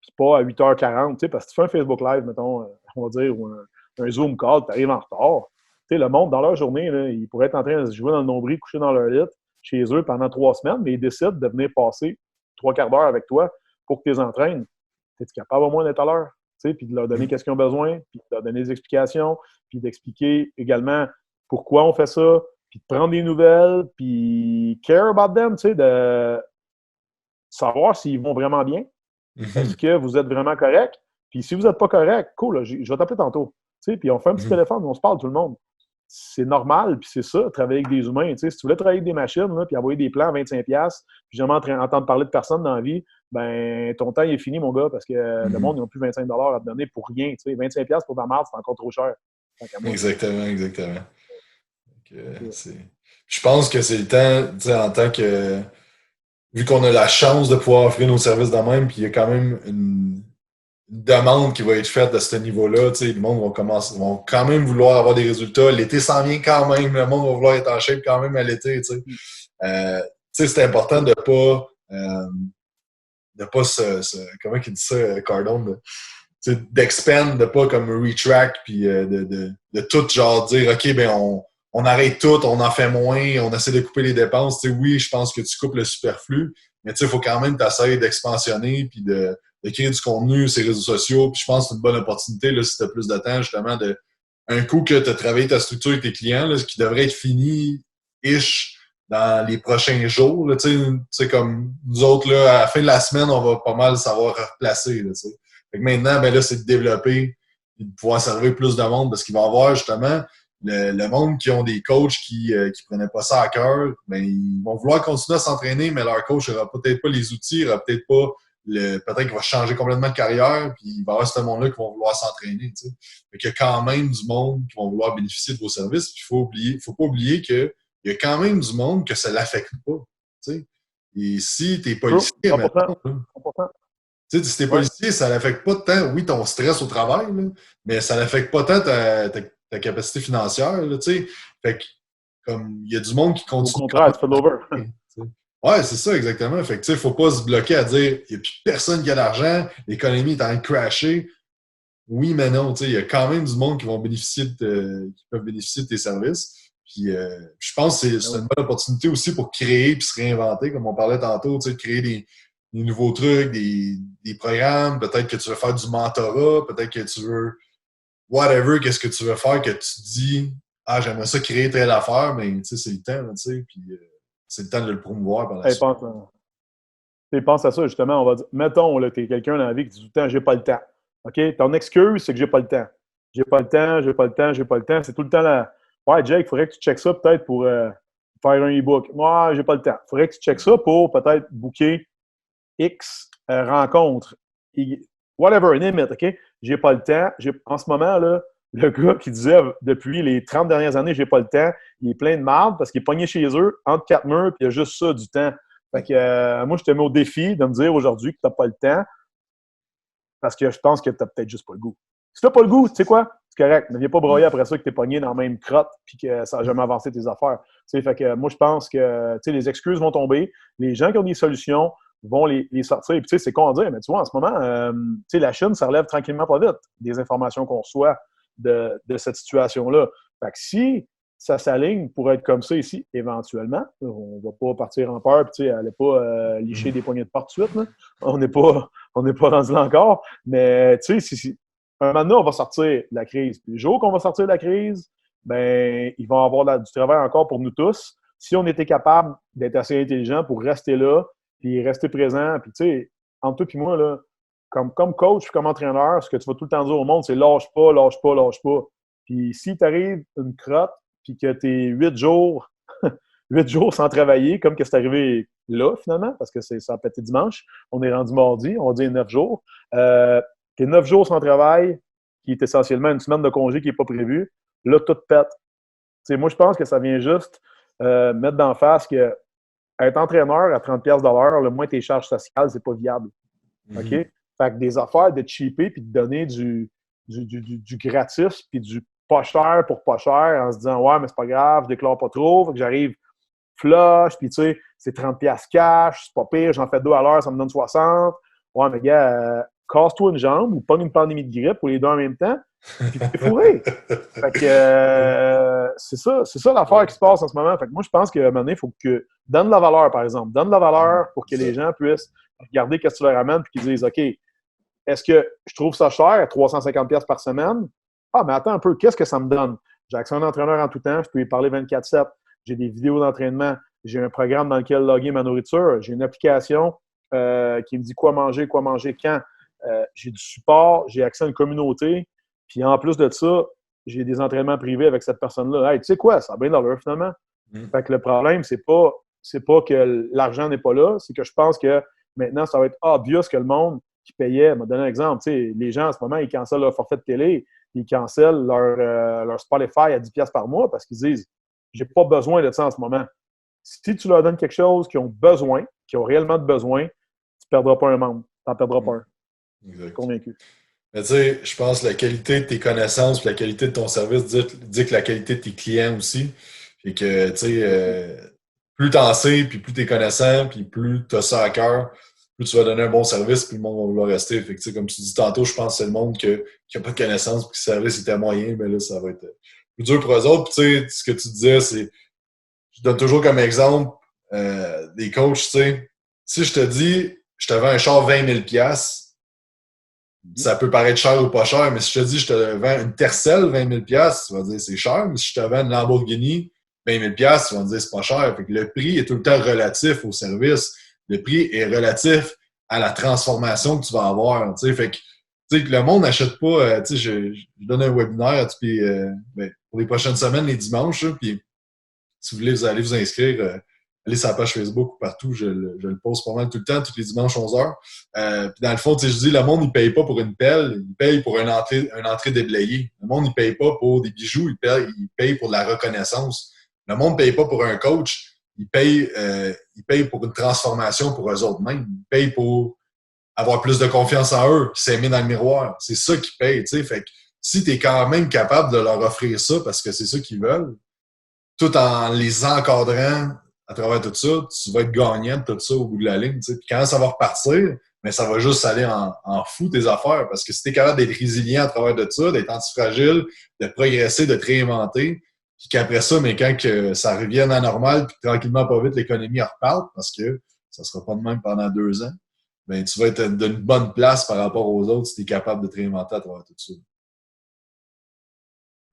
puis pas à 8h40, parce que tu fais un Facebook Live, mettons, on va dire, ou un Zoom call, tu arrives en retard. Le monde, dans leur journée, là, ils pourraient être en train de se jouer dans le nombril, coucher dans leur lit, chez eux pendant 3 semaines, mais ils décident de venir passer 3 quarts d'heure avec toi pour que tu les entraînes. Es-tu capable au moins d'être à l'heure? Puis de leur donner qu'est-ce qu'ils ont besoin, puis de leur donner des explications, puis d'expliquer également pourquoi on fait ça, puis de prendre des nouvelles, puis care about them, de savoir s'ils vont vraiment bien. Est-ce que vous êtes vraiment correct? Puis si vous n'êtes pas correct, cool, là, je vais t'appeler tantôt. Puis on fait un petit téléphone, on se parle tout le monde. C'est normal, puis c'est ça, travailler avec des humains. Si tu voulais travailler avec des machines, là, puis envoyer des plans à 25$, puis jamais entendre parler de personne dans la vie, ton temps il est fini, mon gars, parce que le monde, ils n'ont plus 25$ à te donner pour rien. 25$ pour ta marde, c'est encore trop cher. Exactement. Je pense que c'est le temps, en tant que... Vu qu'on a la chance de pouvoir offrir nos services de même, puis il y a quand même une demande qui va être faite de ce niveau-là. Le monde vont quand même vouloir avoir des résultats. L'été s'en vient quand même. Le monde va vouloir être en shape quand même à l'été. C'est important de pas comment il dit ça, Cardone? D'expand, de pas comme retract, puis de tout genre dire OK, on arrête tout, on en fait moins, on essaie de couper les dépenses. Oui, je pense que tu coupes le superflu, mais il faut quand même t'essayer d'expansionner puis de créer du contenu sur les réseaux sociaux. Puis je pense que c'est une bonne opportunité là, si tu as plus de temps, justement, un coup que tu as travaillé ta structure et tes clients, là, ce qui devrait être fini-ish dans les prochains jours. Là, comme nous autres, là, à la fin de la semaine, on va pas mal savoir replacer. Là, fait que maintenant, là, c'est de développer et de pouvoir servir plus de monde parce qu'il va y avoir justement le monde qui ont des coachs qui prenaient pas ça à cœur, ils vont vouloir continuer à s'entraîner, mais leur coach n'aura peut-être pas les outils, n'aura peut-être pas peut-être qu'il va changer complètement de carrière, puis il va y avoir ce monde-là qui vont vouloir s'entraîner. Fait qu'il y a quand même du monde qui vont vouloir bénéficier de vos services, puis il faut pas oublier qu'il y a quand même du monde que ça l'affecte pas. T'sais. Et si t'es policier, maintenant, si t'es policier, ça l'affecte pas tant, oui, ton stress au travail, là, mais ça l'affecte pas tant ta capacité financière, là, tu sais. Fait que, comme, il y a du monde qui continue. Au contraire, tu fais l'over. Ouais, c'est ça, exactement. Fait que, tu sais, faut pas se bloquer à dire, il n'y a plus personne qui a d'argent, l'économie est en train de crasher. Oui, mais non, tu sais, il y a quand même du monde qui peuvent bénéficier de tes services. Puis, je pense que c'est une bonne opportunité aussi pour créer puis se réinventer, comme on parlait tantôt, tu sais, créer des nouveaux trucs, des programmes. Peut-être que tu veux faire du mentorat, peut-être que tu veux whatever, qu'est-ce que tu veux faire, que tu te dis j'aimerais ça créer telle affaire, mais tu sais, c'est le temps, tu sais, puis c'est le temps de le promouvoir par la suite. Pense à ça, justement, on va dire, mettons, là, t'es quelqu'un dans la vie qui dit tout le temps, j'ai pas le temps. OK? Ton excuse, c'est que j'ai pas le temps. J'ai pas le temps. C'est tout le temps là. Ouais, Jake, il faudrait que tu checkes ça peut-être pour faire un e-book. Moi, j'ai pas le temps. Il faudrait que tu checkes ça pour peut-être booker X rencontres. Whatever, name it, OK? J'ai pas le temps. En ce moment, là, le gars qui disait depuis les 30 dernières années, j'ai pas le temps, il est plein de marde parce qu'il est pogné chez eux, entre 4 murs, puis il y a juste ça, du temps. Fait que moi, je te mets au défi de me dire aujourd'hui que tu n'as pas le temps parce que je pense que tu n'as peut-être juste pas le goût. Si tu n'as pas le goût, tu sais quoi? c'est correct. Mais viens pas broyer après ça que t'es pogné dans la même crotte puis que ça n'a jamais avancé tes affaires. Fait que moi, je pense que les excuses vont tomber. Les gens qui ont des solutions vont les sortir. Puis c'est con à dire, mais tu vois, en ce moment, la Chine, ça relève tranquillement pas vite des informations qu'on reçoit de cette situation-là. Fait que si ça s'aligne pour être comme ça ici, éventuellement, on va pas partir en peur puis aller pas licher des poignées de porte tout de suite. Là. On n'est pas rendu là encore. Mais un moment donné, on va sortir de la crise. Puis le jour qu'on va sortir de la crise, ben il va y avoir du travail encore pour nous tous. Si on était capable d'être assez intelligent pour rester là, puis rester présent, puis tu sais, entre toi et moi, là, comme coach, comme entraîneur, ce que tu vas tout le temps dire au monde, c'est lâche pas, lâche pas, lâche pas. Puis si t'arrives une crotte, puis que t'es 8 jours, 8 jours sans travailler, comme que c'est arrivé là, finalement, parce que ça a pété dimanche, on est rendu mardi, on va dire 9 jours. T'es 9 jours sans travail, qui est essentiellement une semaine de congé qui n'est pas prévue, là, tout pète. T'sais, moi, je pense que ça vient juste mettre d'en face que être entraîneur à 30$ de l'heure, le moins tes charges sociales, c'est pas viable. OK? Fait que des affaires de cheaper puis de donner du gratis puis du pas cher pour pas cher en se disant ouais, mais c'est pas grave, je déclare pas trop, fait que j'arrive flush, puis tu sais, c'est 30$ cash, c'est pas pire, j'en fais 2 à l'heure, ça me donne 60. Ouais, mais gars, casse-toi une jambe ou pogne une pandémie de grippe ou les deux en même temps, puis t'es fourré. Fait que c'est ça l'affaire qui se passe en ce moment. Fait que moi, je pense qu'à un moment donné, il faut que donne de la valeur, par exemple. Donne de la valeur pour que les gens puissent regarder ce que tu leur amènes puis qu'ils disent OK, est-ce que je trouve ça cher, 350$ par semaine? Ah, mais attends un peu, qu'est-ce que ça me donne? J'ai accès à un entraîneur en tout temps, je peux y parler 24/7. J'ai des vidéos d'entraînement, j'ai un programme dans lequel loguer ma nourriture, j'ai une application qui me dit quoi manger, quand. J'ai du support, j'ai accès à une communauté, puis en plus de ça, j'ai des entraînements privés avec cette personne-là. Hey, tu sais quoi, ça a bien dans l'heure finalement. Fait que le problème, c'est pas que l'argent n'est pas là, c'est que je pense que maintenant, ça va être obvious que le monde qui payait, je vais donner un exemple, les gens en ce moment, ils cancellent leur forfait de télé, ils cancellent leur Spotify à 10$ par mois parce qu'ils disent j'ai pas besoin de ça en ce moment. Si tu leur donnes quelque chose qu'ils ont besoin, qui ont réellement besoin, tu ne perdras pas un membre. Tu n'en perdras pas un. Exact. Je suis convaincu. Mais tu sais, je pense que la qualité de tes connaissances et la qualité de ton service dit que la qualité de tes clients aussi. Et que, tu sais, plus t'en sais, puis plus t'es connaissant, puis plus t'as ça à cœur, plus tu vas donner un bon service, puis le monde va vouloir rester. Fait que, tu sais, comme tu dis tantôt, je pense que c'est le monde qui n'a pas de connaissances, puis que le service était moyen, mais là, ça va être plus dur pour eux autres. Puis, tu sais, ce que tu disais, c'est, je donne toujours comme exemple des coachs, tu sais, si je te dis, je te vends un char 20 000$, ça peut paraître cher ou pas cher, mais si je te dis, je te vends une Tercel 20 000$, tu vas dire c'est cher, mais si je te vends une Lamborghini 20 000$, tu vas dire c'est pas cher. Fait que le prix est tout le temps relatif au service. Le prix est relatif à la transformation que tu vas avoir. Tu sais, fait que le monde n'achète pas. Tu sais, je donne un webinaire puis, pour les prochaines semaines, les dimanches. Puis, si vous voulez, vous allez vous inscrire. Allez sur la page Facebook ou partout, je le poste pas mal tout le temps, tous les dimanches 11h. Puis dans le fond, je dis, le monde, il paye pas pour une pelle, il paye pour une entrée déblayée. Le monde, il paye pas pour des bijoux, il paye pour de la reconnaissance. Le monde ne paye pas pour un coach, il paye pour une transformation pour eux autres mêmes. Il paye pour avoir plus de confiance en eux, s'aimer dans le miroir. C'est ça qu'ils payent, tu sais. Fait que si tu es quand même capable de leur offrir ça parce que c'est ça qu'ils veulent, tout en les encadrant à travers tout ça, tu vas être gagnant de tout ça au bout de la ligne. T'sais. Puis quand ça va repartir, mais ça va juste aller en fou tes affaires. Parce que si tu es capable d'être résilient à travers de ça, d'être antifragile, de progresser, de te réinventer, puis qu'après ça, mais quand que ça revienne à normal, puis tranquillement, pas vite, l'économie reparte, parce que ça sera pas de même pendant 2 ans, ben tu vas être d'une bonne place par rapport aux autres si tu es capable de te réinventer à travers tout ça.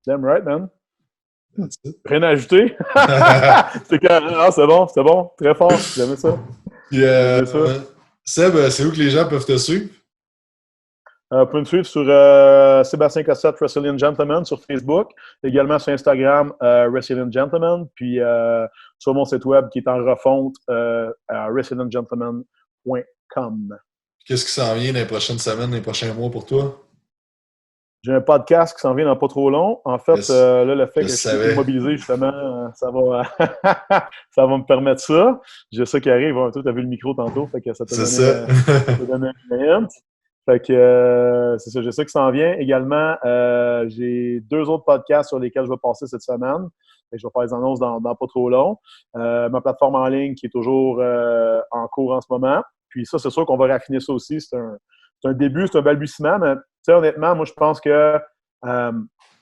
Damn right, man. Rien à ajouter. C'est bon. Très fort. J'aimais ça. Puis, Seb, c'est où que les gens peuvent te suivre? Vous pouvez me suivre sur Sébastien Cossette, Resilient Gentleman, sur Facebook. Également sur Instagram, Resilient Gentleman. Puis sur mon site web qui est en refonte à resilientgentleman.com. Qu'est-ce qui s'en vient dans les prochaines semaines, dans les prochains mois pour toi? J'ai un podcast qui s'en vient dans pas trop long. En fait, là, le fait que je suis mobilisé, justement, ça va ça va me permettre ça. J'ai ça qui arrive. Tu as vu le micro tantôt, fait que ça t'a donné un hint. Fait que c'est ça, je sais que ça en vient. Également, j'ai 2 autres podcasts sur lesquels je vais passer cette semaine. Fait que je vais faire les annonces dans pas trop long. Ma plateforme en ligne qui est toujours en cours en ce moment. Puis ça, c'est sûr qu'on va raffiner ça aussi. C'est un début, c'est un balbutiement, mais honnêtement, moi, je pense que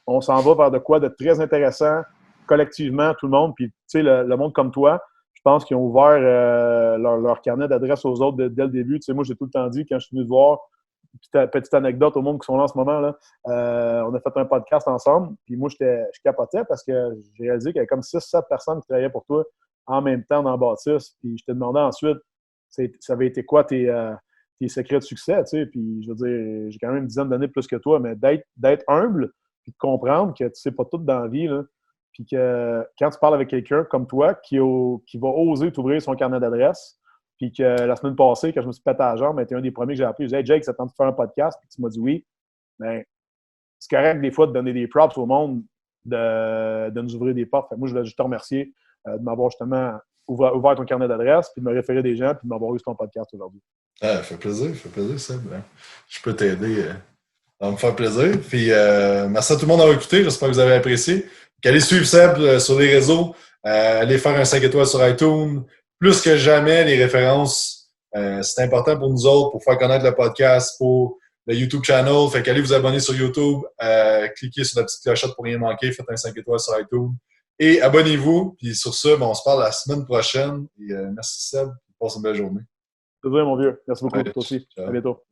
on s'en va vers de quoi de très intéressant collectivement, tout le monde. Puis, le monde comme toi, je pense qu'ils ont ouvert leur carnet d'adresses aux autres dès le début. Moi, j'ai tout le temps dit, quand je suis venu te voir, petite anecdote au monde qui sont là en ce moment, là, on a fait un podcast ensemble, puis moi, je capotais parce que j'ai réalisé qu'il y avait comme 6-7 personnes qui travaillaient pour toi en même temps dans Bâtisse. Puis je te demandais ensuite, ça avait été quoi tes secrets de succès, puis je veux dire, j'ai quand même une dizaine d'années plus que toi, mais d'être humble, puis de comprendre que tu sais pas tout dans la vie, là, puis que quand tu parles avec quelqu'un comme toi qui va oser t'ouvrir son carnet d'adresses, puis que la semaine passée, quand je me suis pété à la jambe, tu es un des premiers que j'ai appelé. Je disais, hey, Jake, ça tente de faire un podcast. Puis tu m'as dit oui. Mais c'est correct des fois de donner des props au monde, de nous ouvrir des portes. Fait que moi, je voulais juste te remercier de m'avoir justement ouvert ton carnet d'adresses, puis de me référer des gens, puis de m'avoir eu sur ton podcast aujourd'hui. Ah, ça fait plaisir, Seb. Je peux t'aider à me faire plaisir. Puis merci à tout le monde d'avoir écouté. J'espère que vous avez apprécié. Allez suivre Seb sur les réseaux. Allez faire un 5 étoiles sur iTunes. Plus que jamais, les références, c'est important pour nous autres, pour faire connaître le podcast, pour le YouTube channel. Fait qu'allez vous abonner sur YouTube, cliquez sur la petite clochette pour rien manquer, faites un 5 étoiles sur iTunes. Et abonnez-vous. Puis sur ce, on se parle la semaine prochaine. Et merci Seb. Passe une belle journée. C'est vrai, mon vieux. Merci beaucoup. Toi aussi. Ciao. À bientôt.